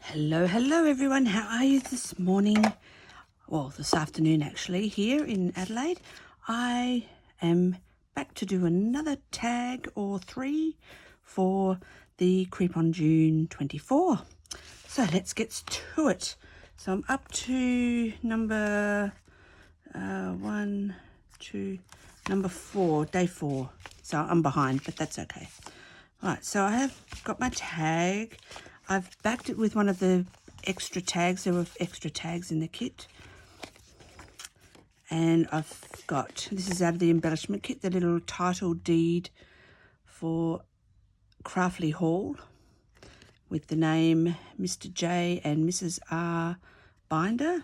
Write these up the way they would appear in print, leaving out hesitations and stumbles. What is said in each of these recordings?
Hello everyone, how are you this morning? Well, this afternoon actually, here in Adelaide. I am back to do another tag or three for the Creep on June 24. So let's get to it. So I'm up to number number 4, day 4. So I'm behind, but that's okay. Right, so I have got my tag. I've backed it with one of the extra tags. There were extra tags in the kit. And I've got, this is out of the embellishment kit, the little title deed for Craftly Hall with the name Mr. J and Mrs. R binder.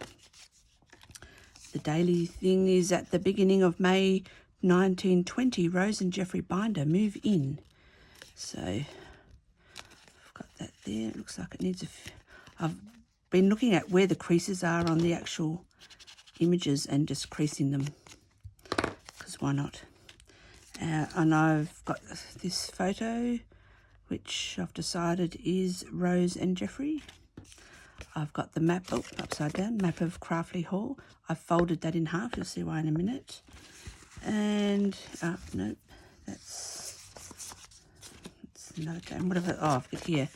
The daily thing is at the beginning of May 1920, Rose and Jeffrey binder move in. So I've got that there. It looks like it needs I've been looking at where the creases are on the actual images and just creasing them, because why not? And I've got this photo which I've decided is Rose and Jeffrey. I've got the map, upside down, map of Craftly Hall. I've folded that in half, you'll see why in a minute. And nope, that's another game. Whatever. Oh, I've got here.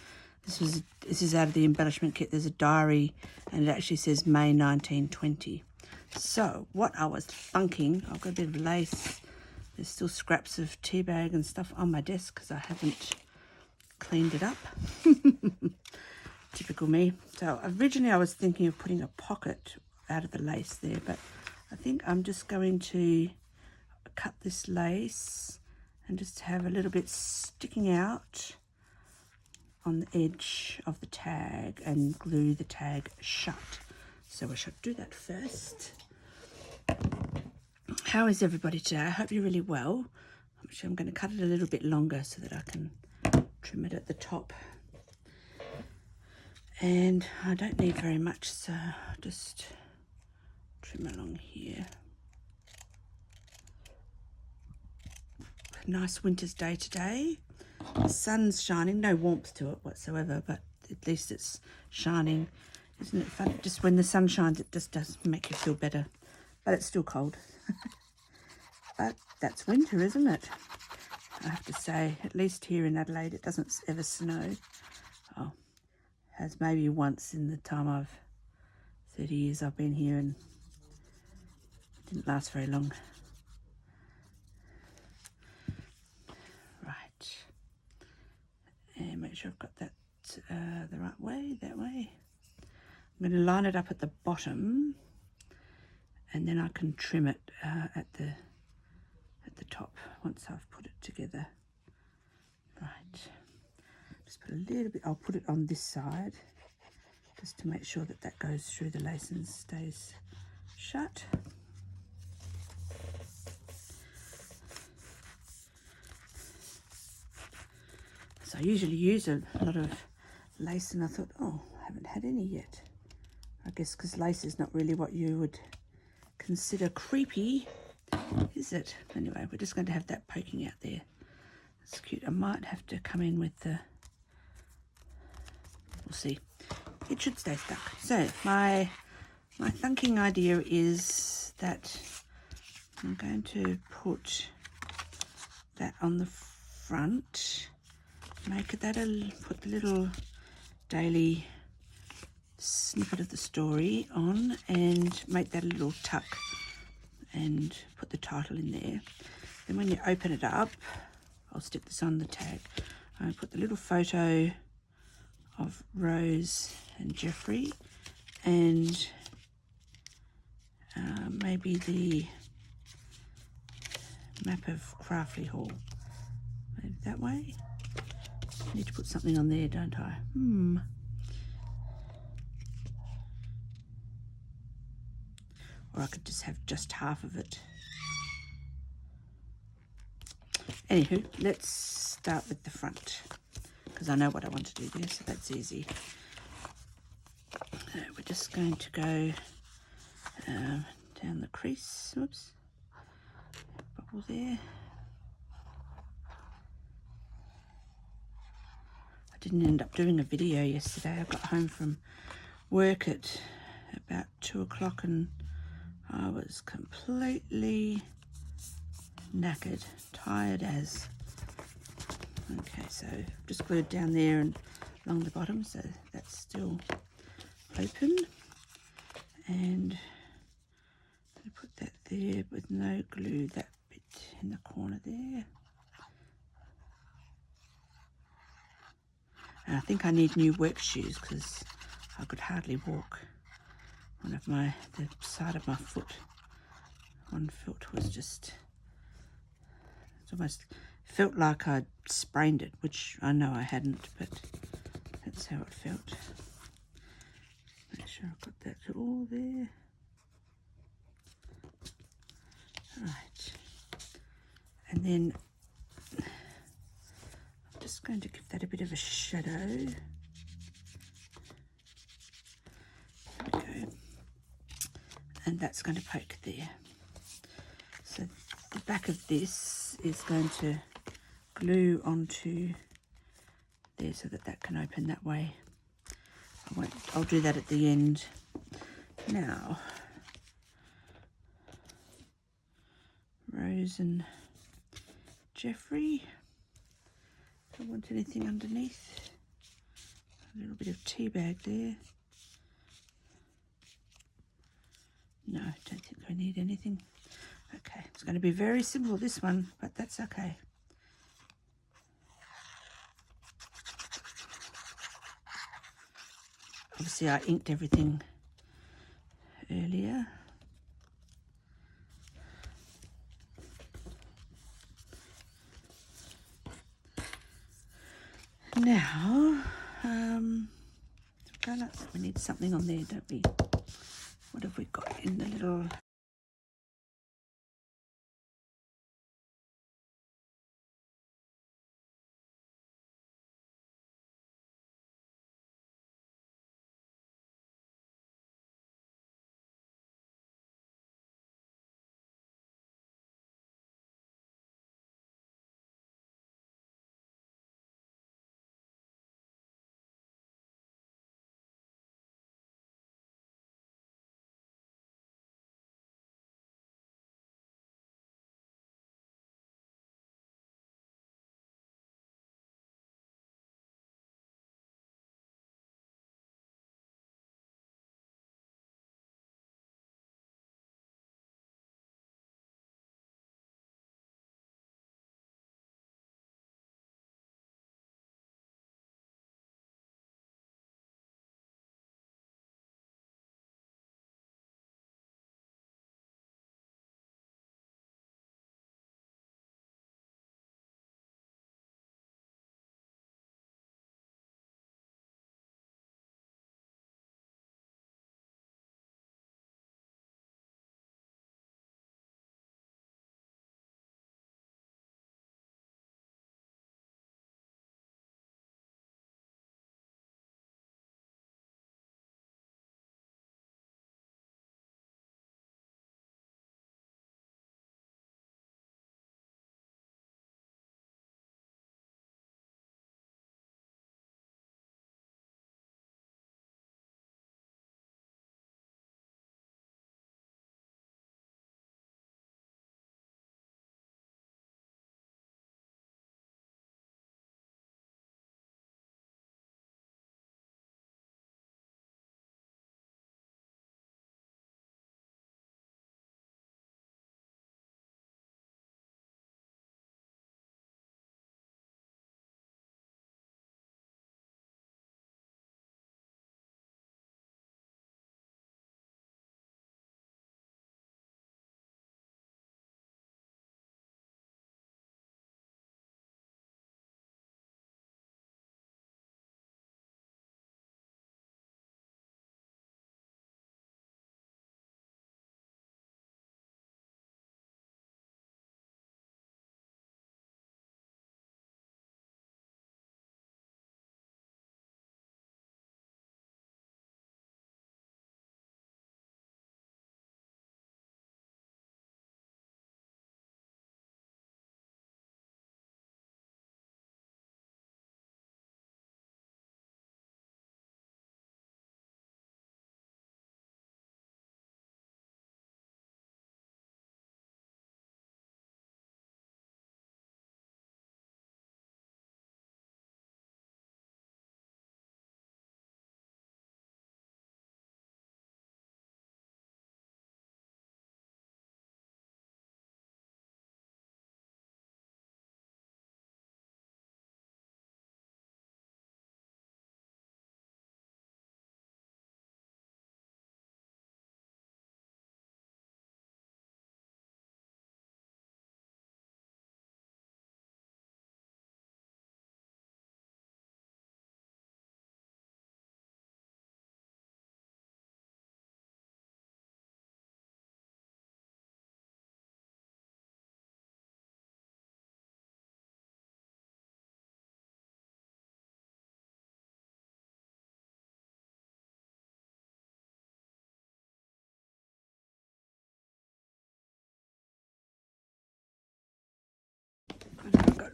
This is out of the embellishment kit. There's a diary, and it actually says May 1920. So what I was thinking, I've got a bit of lace. There's still scraps of tea bag and stuff on my desk because I haven't cleaned it up. Typical me. So originally I was thinking of putting a pocket out of the lace there, but I think I'm just going to cut this lace and just have a little bit sticking out on the edge of the tag and glue the tag shut. So I should do that first. How is everybody today? I hope you're really well. Actually, I'm going to cut it a little bit longer so that I can trim it at the top. And I don't need very much, so I'll just trim along here. Nice winter's day today. The sun's shining, no warmth to it whatsoever, but at least it's shining. Isn't it fun? Just when the sun shines, it just does make you feel better. But it's still cold. But that's winter, isn't it? I have to say, at least here in Adelaide, it doesn't ever snow. Oh, has maybe once in the time 30 years I've been here, and it didn't last very long. Right. And make sure I've got that the right way, that way. I'm going to line it up at the bottom, and then I can trim it at the top once I've put it together. Right. Just put a little bit. I'll put it on this side just to make sure that that goes through the lace and stays shut. So I usually use a lot of lace, and I thought, oh, I haven't had any yet. I guess because lace is not really what you would consider creepy, is it? Anyway, we're just going to have that poking out there. That's cute. I might have to come in with the, we'll see. It should stay stuck. So my thinking idea is that I'm going to put that on the front, make that put the little daily snippet of the story on, and make that a little tuck and put the title in there. Then when you open it up, I'll stick this on the tag. I put the little photo of Rose and Jeffrey, and maybe the map of Craftly Hall. Maybe that way. I need to put something on there, don't I? Or I could just have just half of it. Anywho, let's start with the front, because I know what I want to do there, so that's easy. So we're just going to go down the crease. Oops, bubble there. I didn't end up doing a video yesterday. I got home from work at about 2 o'clock and I was completely knackered, tired as. Okay, so just glued down there and along the bottom, so that's still open. And I put that there with no glue, that bit in the corner there. And I think I need new work shoes because I could hardly walk. The side of my foot, one foot was just, it almost felt like I'd sprained it, which I know I hadn't, but that's how it felt. Make sure I've got that all there. Right. And then I'm just going to give that a bit of a shadow. There we go. And that's going to poke there. So the back of this is going to glue onto there so that that can open that way. I'll do that at the end. Now, Rose and Jeffrey, don't want anything underneath. A little bit of tea bag there. No, don't think we need anything. Okay, it's going to be very simple, this one, but that's okay. Obviously I inked everything earlier. Now, we need something on there, don't we? What have we got in the little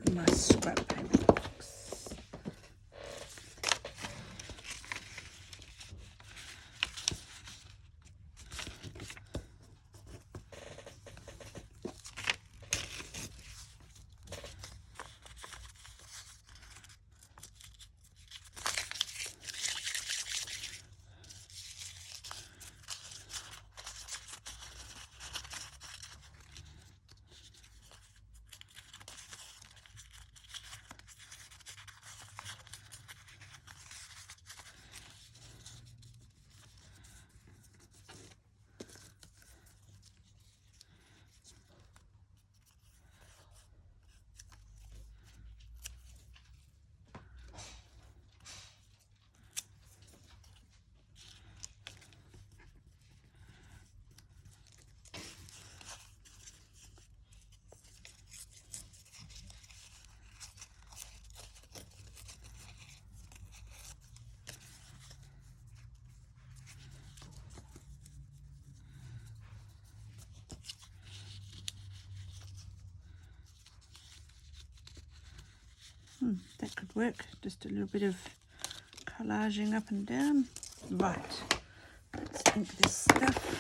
my scrap paper box. That could work. Just a little bit of collaging up and down. Right, let's ink this stuff.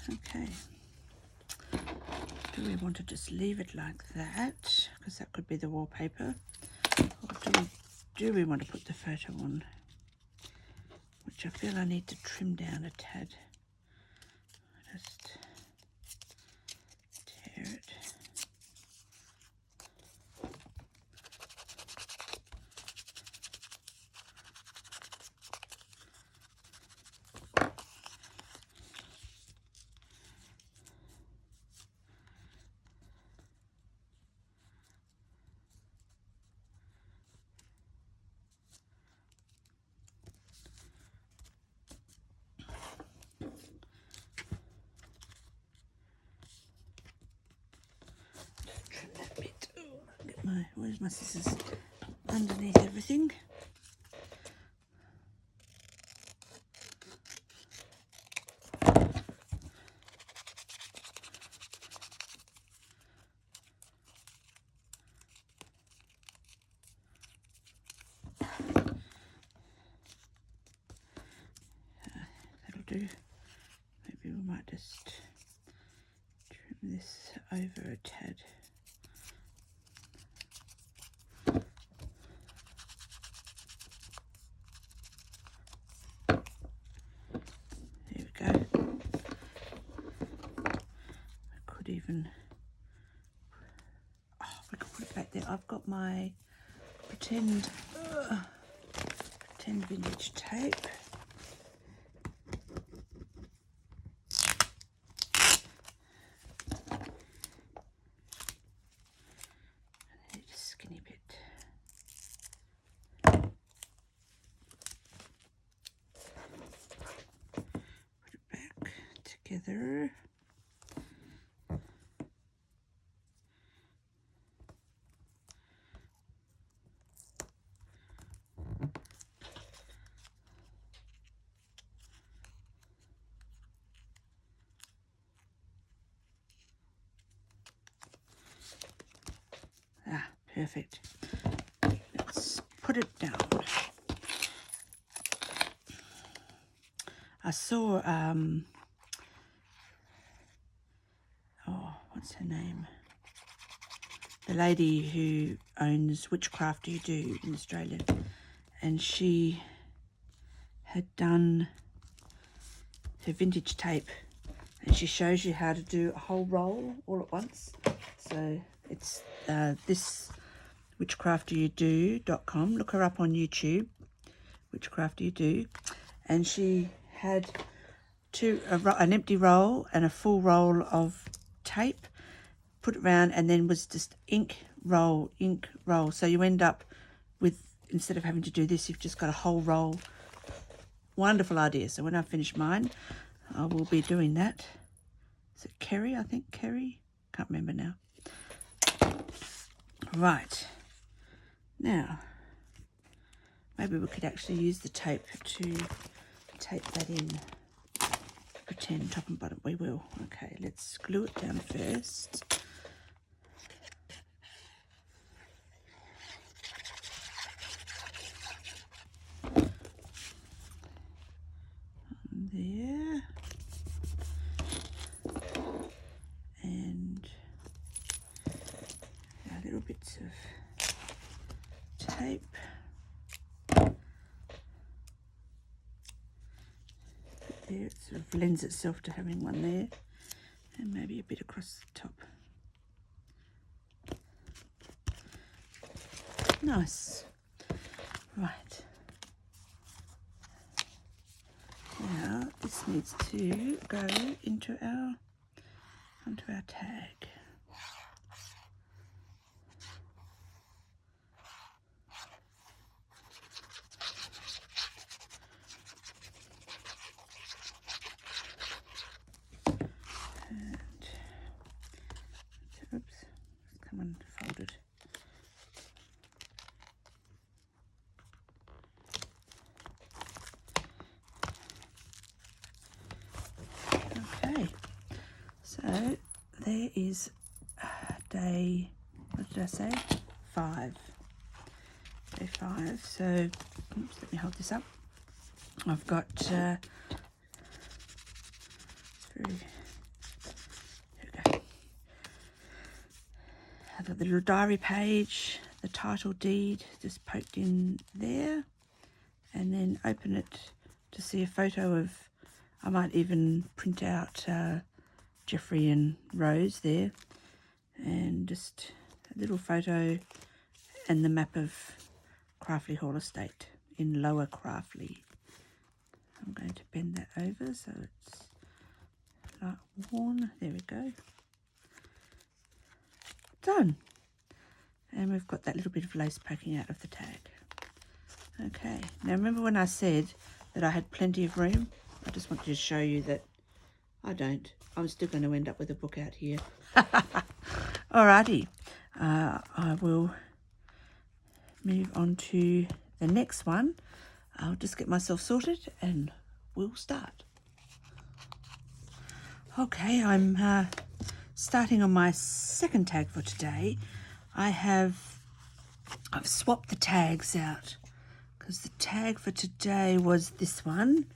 Okay, do we want to just leave it like that, because that could be the wallpaper, or do we want to put the photo on, which I feel I need to trim down a tad. Just tear it. Trim that bit. Oh, get where's my scissors? Underneath everything. That'll do. Maybe we might just trim this over a tad. There we go. I could even, we could put it back there. I've got my pretend vintage tape. I need a skinny bit. Put it back together. Ah, perfect. Let's put it down. I saw, oh, what's her name? The lady who owns Which Craft Do You Do in Australia. And she had done her vintage tape. And she shows you how to do a whole roll all at once. So it's this whichcraftdoyoudo.com. Look her up on YouTube, Which Craft Do You Do. And she had an empty roll and a full roll of tape, put it around, and then was just ink, roll. So you end up with, instead of having to do this, you've just got a whole roll. Wonderful idea. So when I finish mine, I will be doing that. Is it Kerry? I think Kerry. Can't remember now. Right. Now, maybe we could actually use the tape to tape that in. Pretend top and bottom. We will. Okay, let's glue it down first. There. And our little bits of tape. There, it sort of lends itself to having one there, and maybe a bit across the top. Nice. Right. Now this needs to go onto our tag. Oops, come unfolded. Okay, so there is day, what did I say? 5. Day 5. So, oops, let me hold this up. I've got here we go. I've got the little diary page, the title deed just poked in there, and then open it to see a photo of, I might even print out Jeffrey and Rose there, and just a little photo and the map of Craftley Hall Estate in Lower Craftley. I'm going to bend that over so it's like worn. There we go. Done. And we've got that little bit of lace poking out of the tag. Okay, now remember when I said that I had plenty of room? I just wanted to show you that I don't. I'm still going to end up with a book out here. Alrighty, I will move on to the next one. I'll just get myself sorted and we'll start. Okay, I'm starting on my second tag for today. I've swapped the tags out because the tag for today was this one,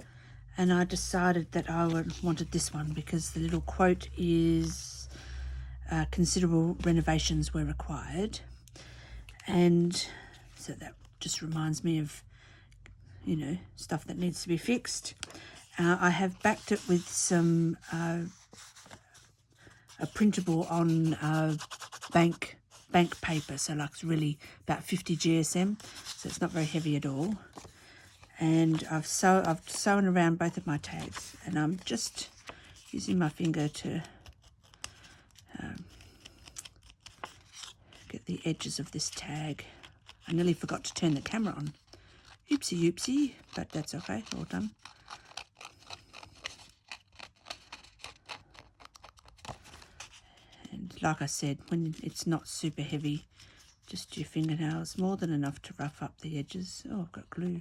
and I decided that I wanted this one because the little quote is considerable renovations were required, and so that just reminds me of, you know, stuff that needs to be fixed. I have backed it with some a printable on bank paper, so like it's really about 50 GSM, so it's not very heavy at all. And I've sewn around both of my tags, and I'm just using my finger to get the edges of this tag. I nearly forgot to turn the camera on. Oopsie oopsie, but that's okay, all done. And like I said, when it's not super heavy, just your fingernails, more than enough to rough up the edges. Oh, I've got glue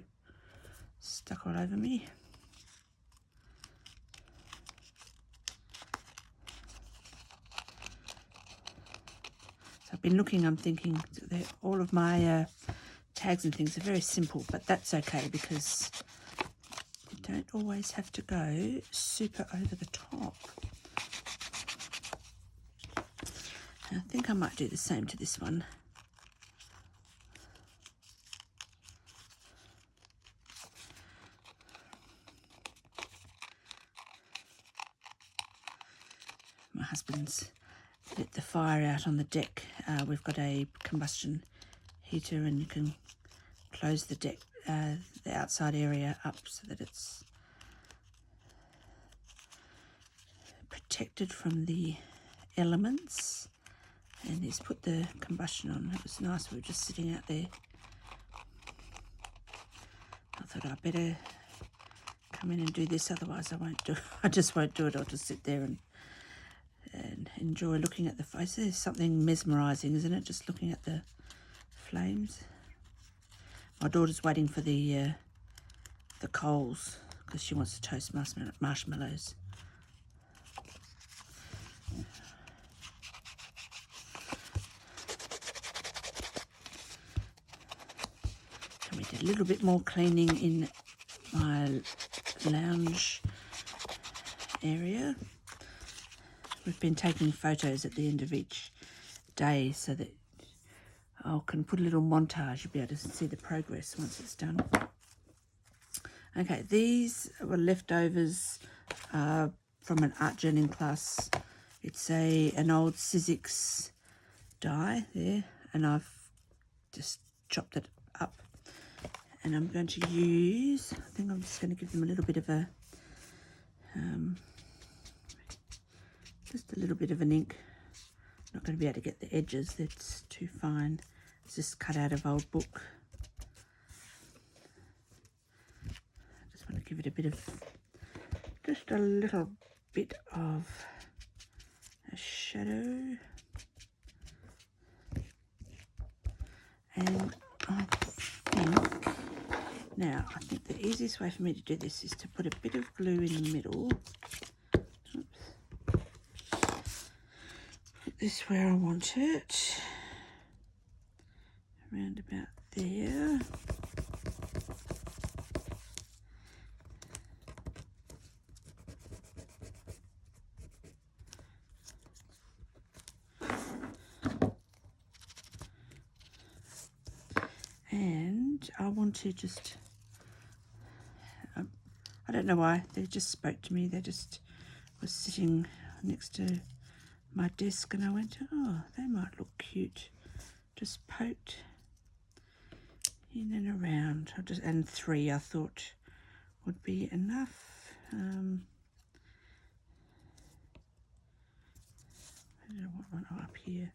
stuck all over me. So I've been looking, I'm thinking all of my tags and things are very simple, but that's okay because it don't always have to go super over the top. And I think I might do the same to this one. My husband's lit the fire out on the deck. We've got a combustion heater, and you can close the deck, the outside area up so that it's protected from the elements. And he's put the combustion on. It was nice, we were just sitting out there. I thought I'd better come in and do this, otherwise I just won't do it. I'll just sit there and enjoy looking at the face. There's something mesmerising, isn't it? Just looking at the flames. My daughter's waiting for the coals because she wants to toast marshmallows. And we did a little bit more cleaning in my lounge area. We've been taking photos at the end of each day so that I can put a little montage. You'll be able to see the progress once it's done. Okay, these were leftovers from an art journaling class. It's an old Sizzix die there, and I've just chopped it up. And I'm going to use, I think I'm just going to give them a little bit of a, just a little bit of an ink. Not going to be able to get the edges, that's too fine. It's just cut out of old book. I just want to give it a bit of, just a little bit of a shadow. And I think the easiest way for me to do this is to put a bit of glue in the middle. Put this where I want it, around about there. And I want to just, I don't know why, they just spoke to me. They just was sitting next to my desk and I went, oh, they might look cute. Just poked in and around. And 3 I thought would be enough. I don't want one up here.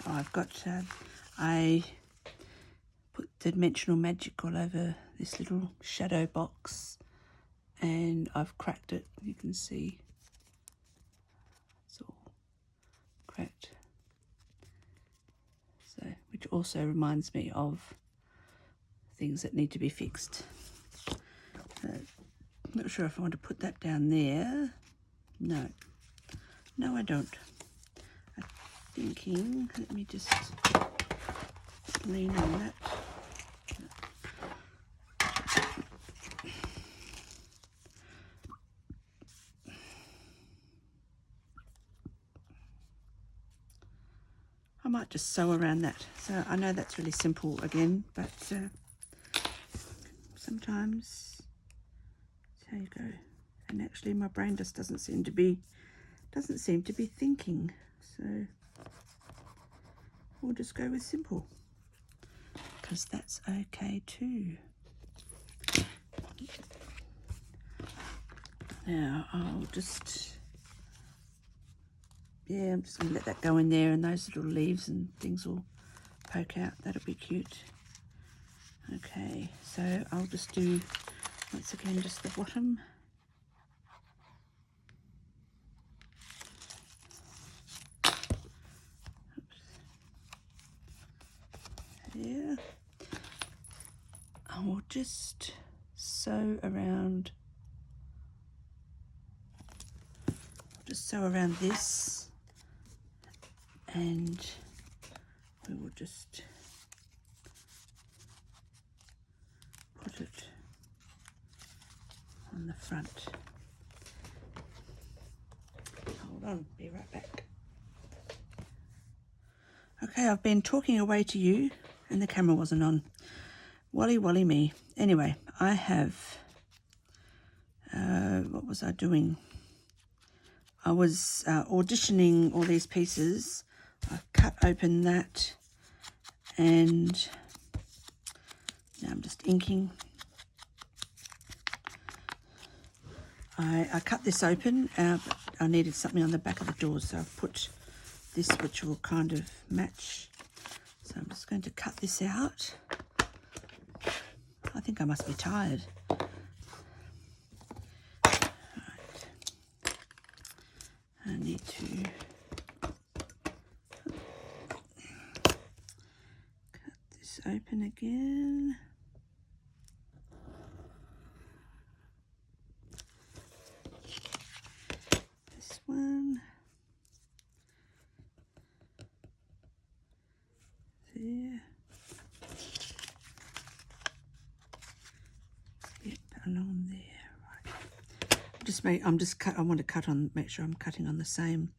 I've got, I put dimensional magic all over this little shadow box, and I've cracked it. You can see it's all cracked. So, which also reminds me of things that need to be fixed. I'm not sure if I want to put that down there. No, I don't. I'm thinking, let me just lean on that. I might just sew around that. So I know that's really simple again, but sometimes that's how you go. And actually my brain just doesn't seem to be thinking. So we'll just go with simple, because that's okay too. Now I'll just, I'm just going to let that go in there, and those little leaves and things will poke out. That'll be cute. Okay, so I'll just do, once again, just the bottom. There. I will just sew around, this, and we will just put it on the front. Hold on, be right back. Okay, I've been talking away to you and the camera wasn't on. Wally me. Anyway, I have, what was I doing? I was auditioning all these pieces. I've cut open that, and now I'm just inking. I cut this open, but I needed something on the back of the doors, so I've put this, which will kind of match. So I'm just going to cut this out. I think I must be tired. Right. I need to cut this open again. This one. There. Yep, along there. Right. I want to cut on, make sure I'm cutting on the same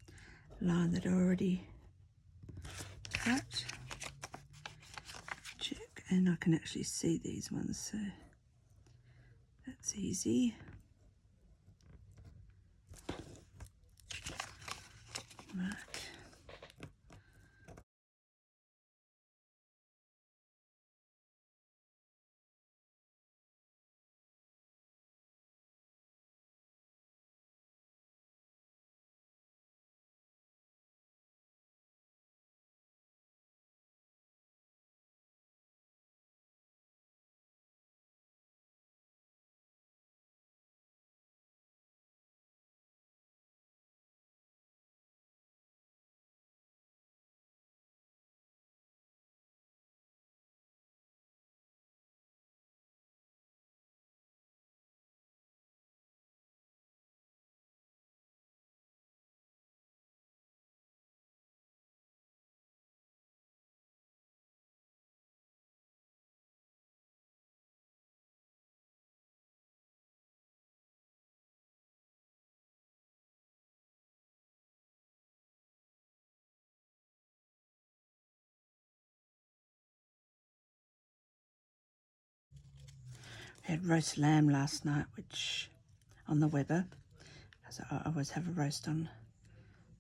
line that I already cut. Check, and I can actually see these ones, so that's easy. Right. I had roast lamb last night, which on the Weber, because I always have a roast on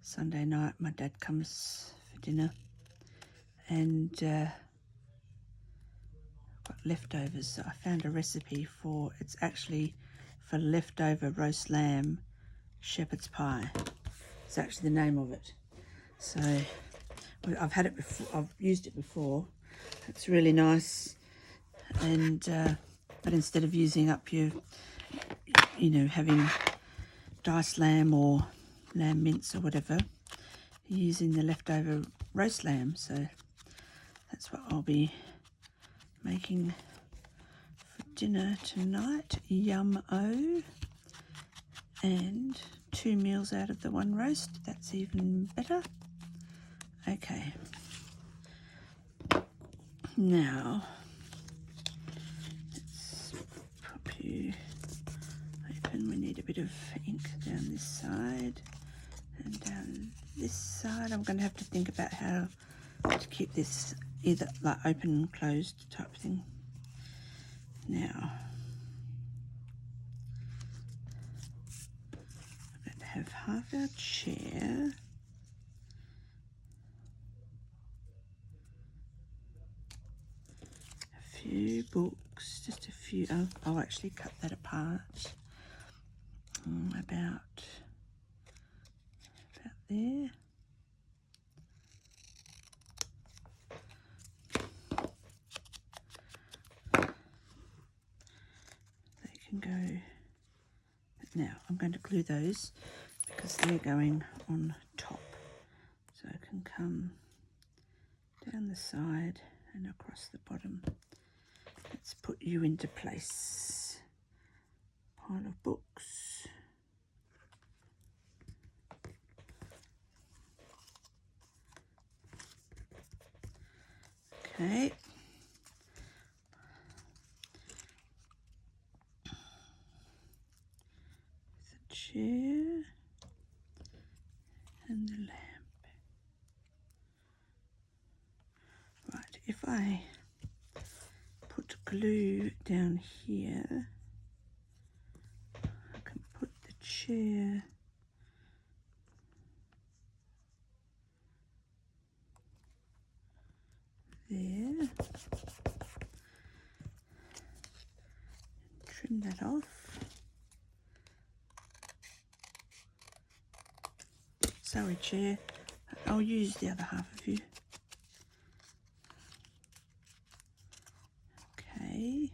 Sunday night. My dad comes for dinner, and got leftovers. So I found a recipe for, it's actually for leftover roast lamb shepherd's pie. It's actually the name of it. So I've had it before, I've used it before. It's really nice, and but instead of using up your, having diced lamb or lamb mince or whatever, you're using the leftover roast lamb. So that's what I'll be making for dinner tonight. Yum-o. And 2 meals out of the one roast. That's even better. Okay. Now, let's pop you open. We need a bit of ink down this side and down this side. I'm going to have to think about how to keep this either like open and closed type thing. Now, I'm going to have half our chair. A few books, just a few. I'll actually cut that apart. About there. They can go. But now I'm going to glue those because they're going on top. So I can come down the side and across the bottom. Let's put you into place. Pile of books. Okay. The chair and the lamp. Right, if I put glue down here, I can put the chair there. Trim that off. Sorry, chair. I'll use the other half of you. Okay.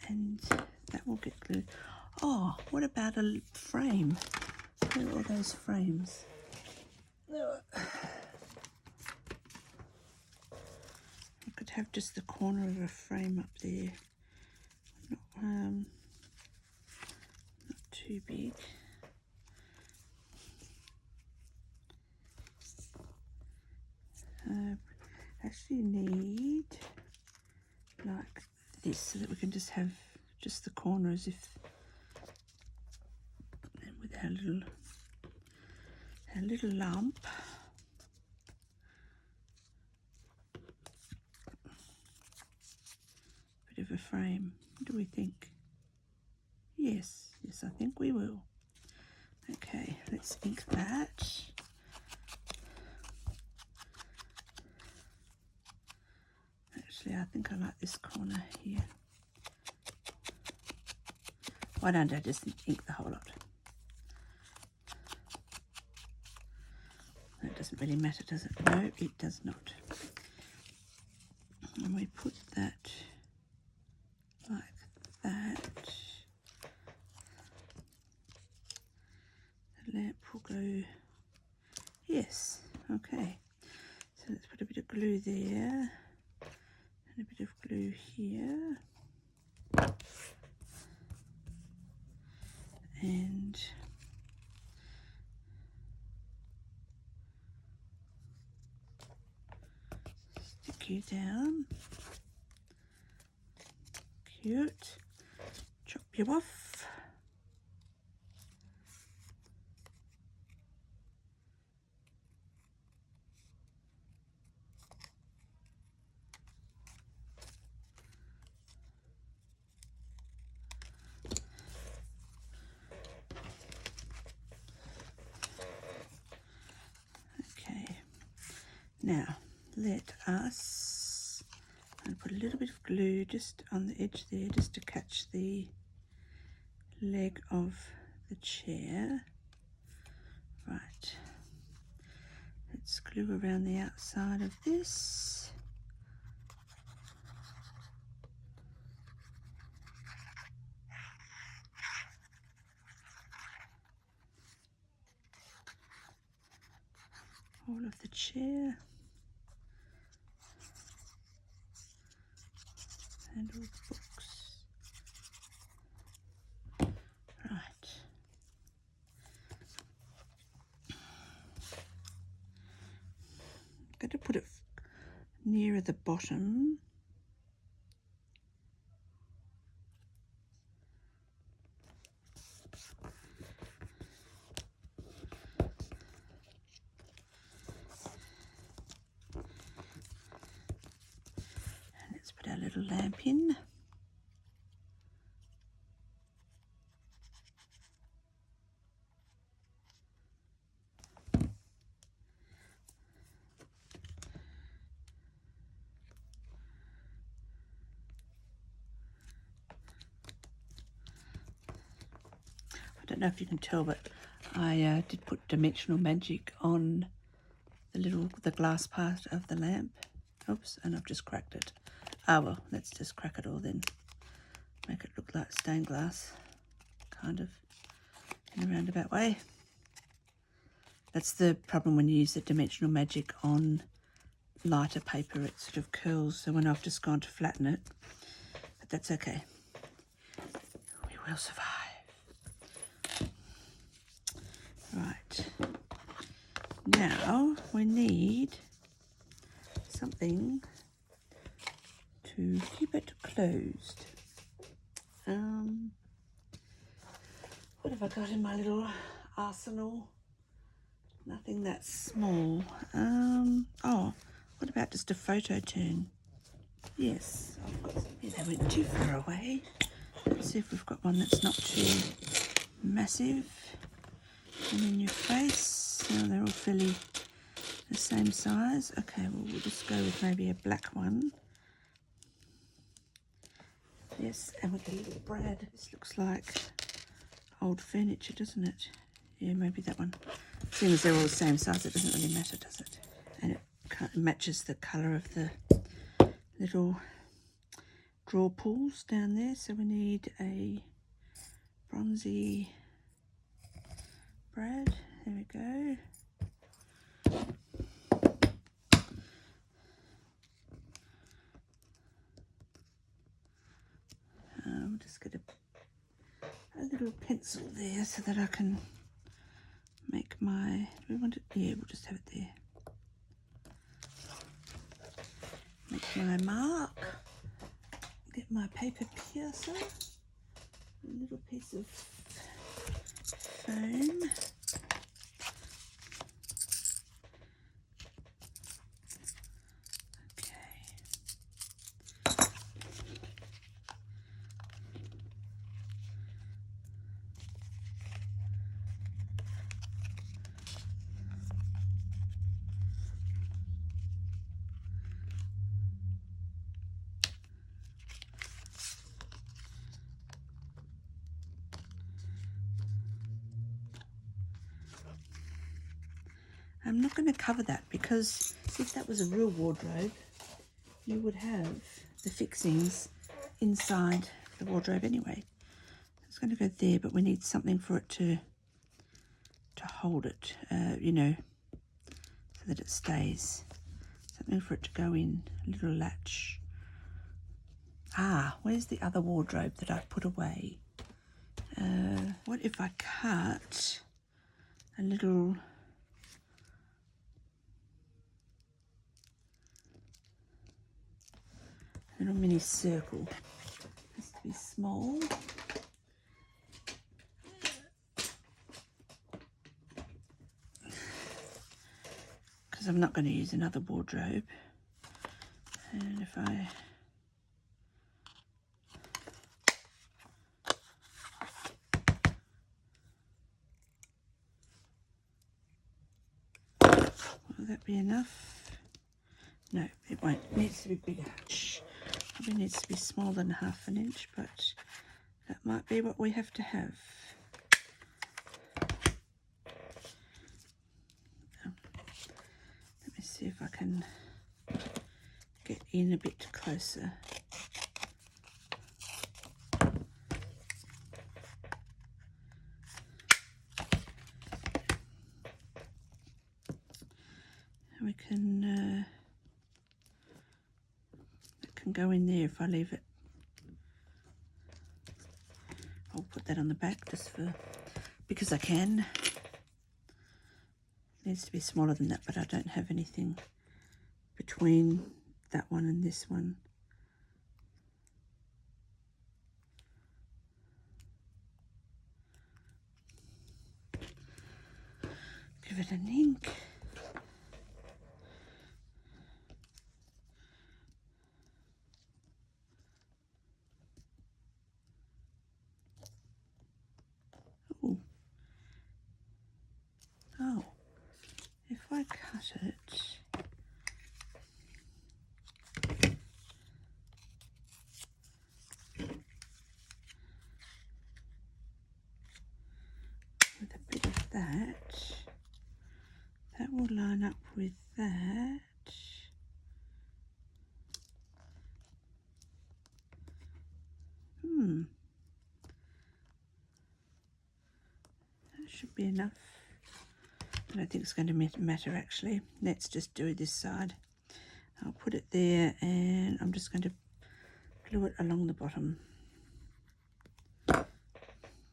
And that will get glued. Oh, what about a frame? Where are all those frames? I could have just the corner of a frame up there. Not too big. Actually need like this so that we can just have just the corners with our little lump. Bit of a frame. What do we think? Yes, I think we will. Okay, let's ink that. Actually, I think I like this corner here. Why don't I just ink the whole lot? That doesn't really matter, does it? No, it does not. And we put that like that. The lamp will go, yes, okay. So let's put a bit of glue there and a bit of glue here. And stick you down. Cute. Chop you off. Okay. Now let us put a little bit of glue just on the edge there, just to catch the leg of the chair. Right. Let's glue around the outside of this. All of the chair and all the books. Right. I'm going to put it nearer the bottom. And let's put our little lamp in. I don't know if you can tell, but I did put dimensional magic on the glass part of the lamp. Oops, and I've just cracked it. Ah well, let's just crack it all then. Make it look like stained glass, kind of, in a roundabout way. That's the problem when you use the dimensional magic on lighter paper. It sort of curls, so when I've just gone to flatten it, but that's okay. We will survive. Right, now we need something to keep it closed. What have I got in my little arsenal? Nothing that small. Oh, what about just a photo turn? Yes, I've got some. Yeah, they went too far away. Let's see if we've got one that's not too massive and in your face. Oh, they're all fairly the same size. Okay, well, we'll just go with maybe a black one. Yes, and with the little brad. This looks like old furniture, doesn't it? Yeah, maybe that one. Seeing as they're all the same size, it doesn't really matter, does it? And it matches the colour of the little draw pulls down there. So we need a bronzy brad. There we go. I'm just going to a little pencil there so that I can make my, do we want it? Yeah, we'll just have it there. Make my mark. Get my paper piercer. A little piece of foam. I'm not going to cover that because if that was a real wardrobe, you would have the fixings inside the wardrobe anyway. It's going to go there, but we need something for it to hold it, you know, so that it stays. Something for it to go in, a little latch. Ah, where's the other wardrobe that I put away? What if I cut a little mini circle? It has to be small. Because I'm not going to use another wardrobe. And if I will that be enough? No, it won't. It needs to be bigger. Probably needs to be smaller than 1/2 inch, but that might be what we have to have. I can get in a bit closer. We can it can go in there if I leave it. I'll put that on the back just for because I can. It needs to be smaller than that, but I don't have anything between that one and this one. Give it an ink. Ooh. Oh, if I cut it, with a bit of that, that will line up with that. That should be enough. I don't think it's going to matter actually. Let's just do this side. I'll put it there and I'm just going to glue it along the bottom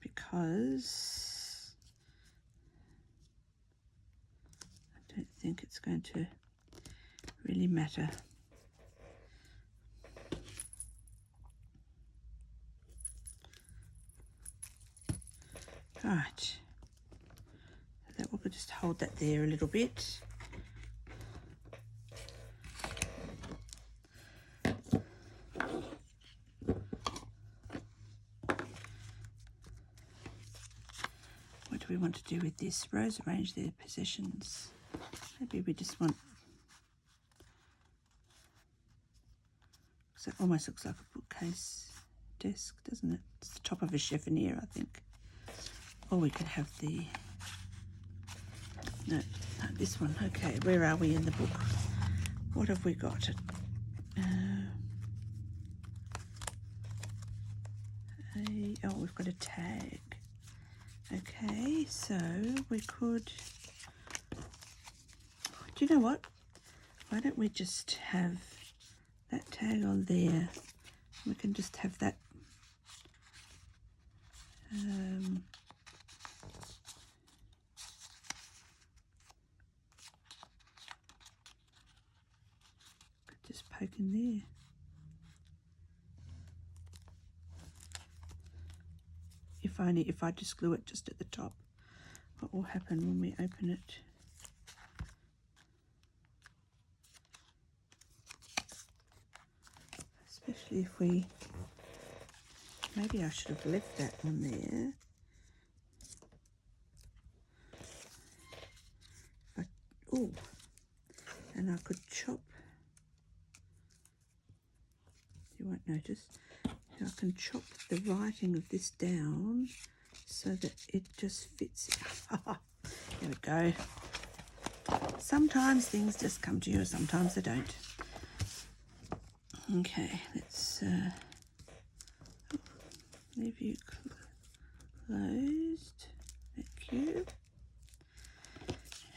because I don't think it's going to really matter. Right, that we'll just hold that there a little bit. What do we want to do with this? Rows arrange their possessions. Maybe we just want, so it almost looks like a bookcase desk, doesn't it? It's the top of a chiffonier, I think. Or we could have the, no, this one. Okay, where are we in the book? What have we got? Oh, we've got a tag. Okay, so we could, do you know what? Why don't we just have that tag on there? We can just have that could just poke in there. If I just glue it just at the top, what will happen when we open it? Especially if we, maybe I should have left that on there. Oh, and I could chop, you won't notice, I can chop the writing of this down so that it just fits. There we go. Sometimes things just come to you, sometimes they don't. Okay, let's leave you closed. Thank you.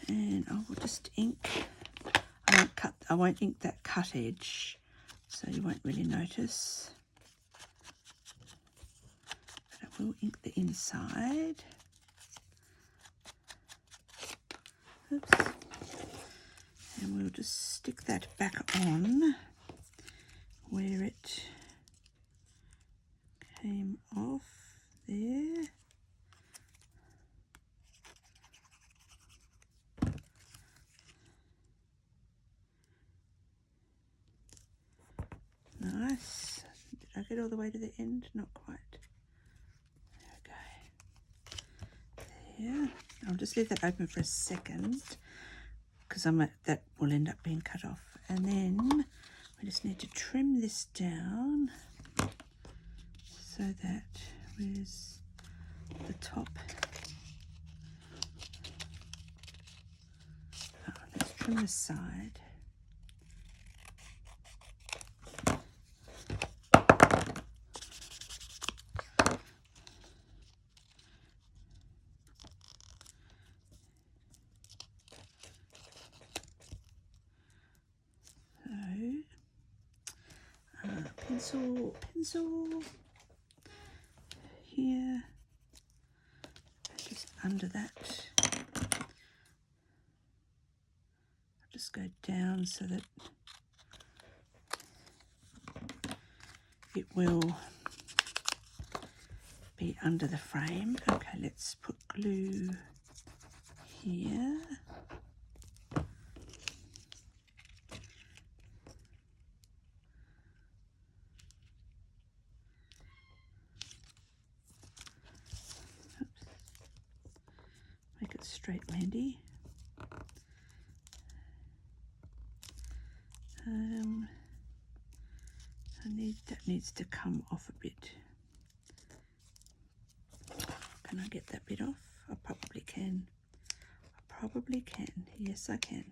And I will just ink. I won't ink that cut edge, so you won't really notice. But I will ink the inside. Oops. And we'll just stick that back on where it came off there. Nice. Did I get all the way to the end? Not quite. There we go. There. I'll just leave that open for a second because that will end up being cut off. And then we just need to trim this down so that where's the top? Oh, let's trim the side. pencil here, just under that. I'll just go down so that it will be under the frame. Okay, let's put glue here. Make it straight, Mandy. That needs to come off a bit. Can I get that bit off? I probably can. I probably can. Yes, I can.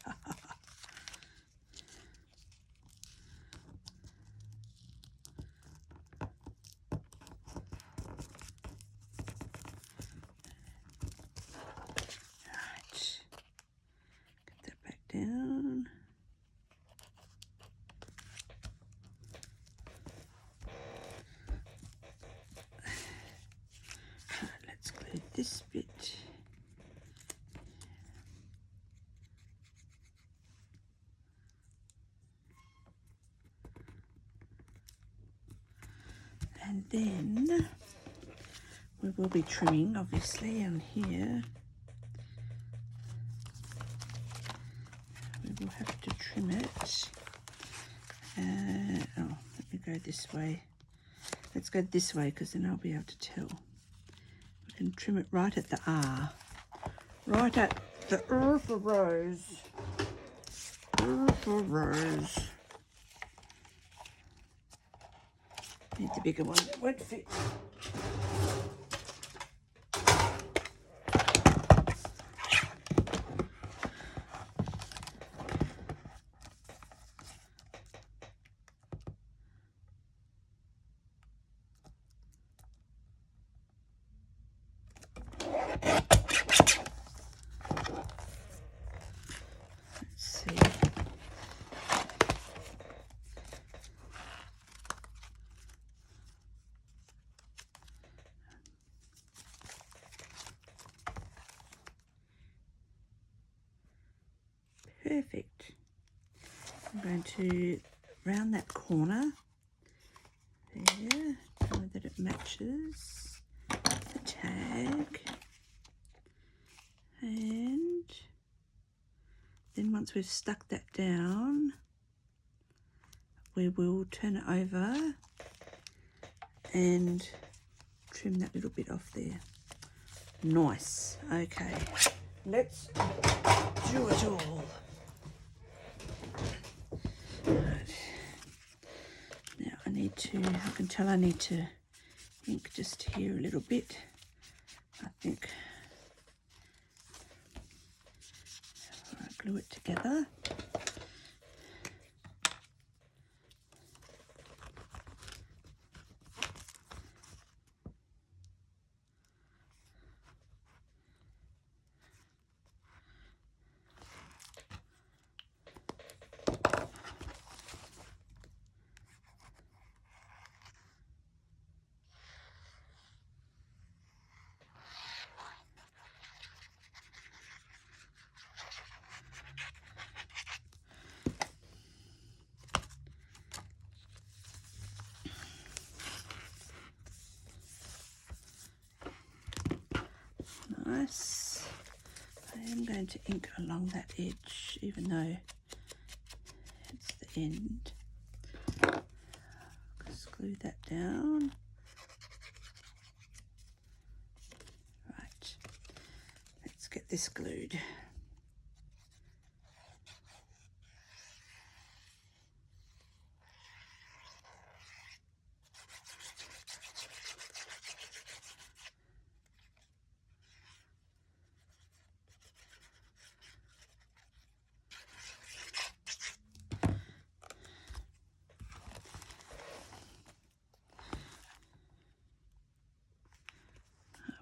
Right. Get that back down. Right, let's glue this bit. And then we will be trimming, obviously, on here. We will have to trim it. Oh, let me go this way. Let's go this way because then I'll be able to tell. We can trim it right at the R. Right at the R for rose. R for rose. Need the bigger one. It won't fit. Perfect. I'm going to round that corner there so that it matches the tag, and then once we've stuck that down, we will turn it over and trim that little bit off there. Nice. Okay, let's do it all. Right. Now I can tell I need to ink just here a little bit. I think I glue it together. Nice. I am going to ink along that edge, even though it's the end. Just glue that down. Right. Let's get this glued.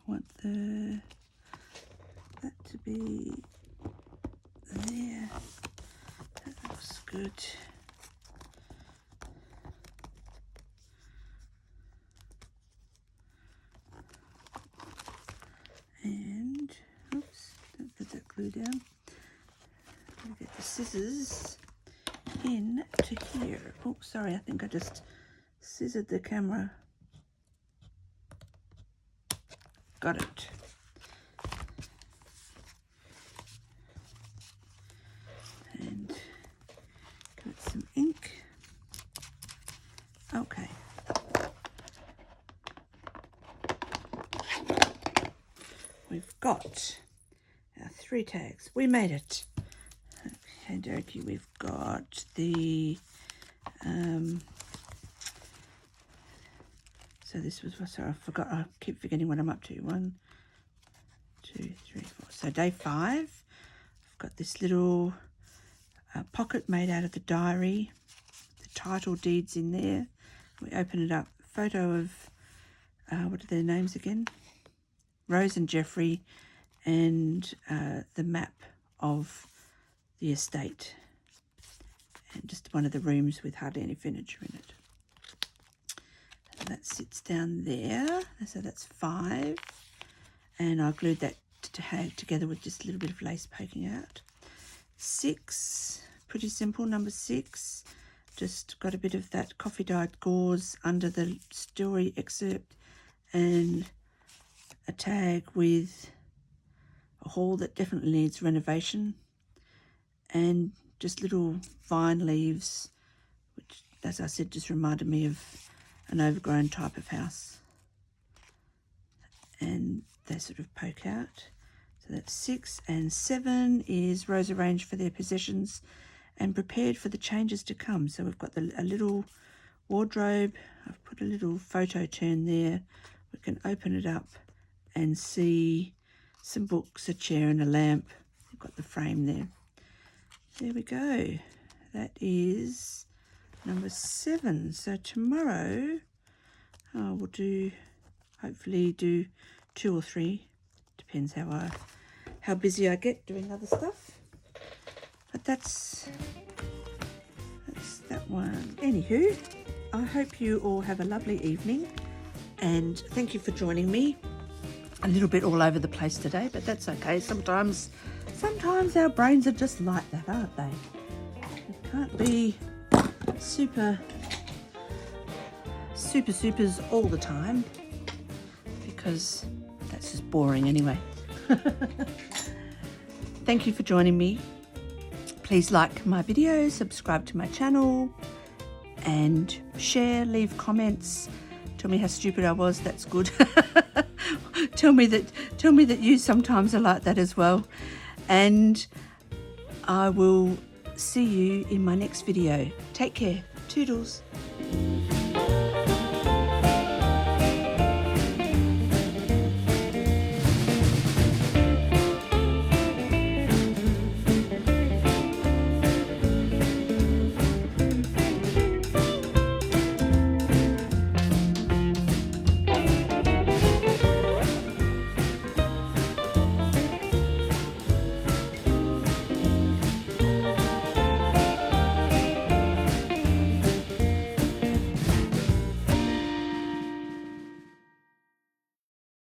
Want that to be there. That looks good. glue down. I'm going to get the scissors in to here. Oh, sorry, I think I just scissored the camera. Got it. And got some ink. Okay. We've got our 3 tags. We made it. Okay, dokie. We've got the so this was, sorry, I forgot. I keep forgetting what I'm up to. 1, 2, 3, 4. So day 5. I've got this little pocket made out of the diary. The title deeds in there. We open it up. Photo of what are their names again? Rose and Jeffrey, and the map of the estate, and just one of the rooms with hardly any furniture in it. And that sits down there. So that's 5, and I glued that tag together with just a little bit of lace poking out. 6, pretty simple, number 6. Just got a bit of that coffee dyed gauze under the story excerpt, and a tag with a hall that definitely needs renovation, and just little vine leaves, which, as I said, just reminded me of an overgrown type of house, and they sort of poke out. So that's 6, and 7 is Rose arranged for their possessions and prepared for the changes to come. So we've got a little wardrobe. I've put a little photo turn there. We can open it up and see some books, a chair and a lamp. We've got the frame there. There we go. That is number 7. So tomorrow we'll hopefully do 2 or 3. Depends how busy I get doing other stuff. But that's that one. Anywho, I hope you all have a lovely evening, and thank you for joining me. A little bit all over the place today, but that's okay. Sometimes our brains are just like that, aren't they? It can't be supers all the time, because that's just boring anyway. Thank you for joining me. Please like my videos, subscribe to my channel, and share, leave comments. Tell me how stupid I was. That's good. Tell me that you sometimes are like that as well. And I will see you in my next video. Take care. Toodles.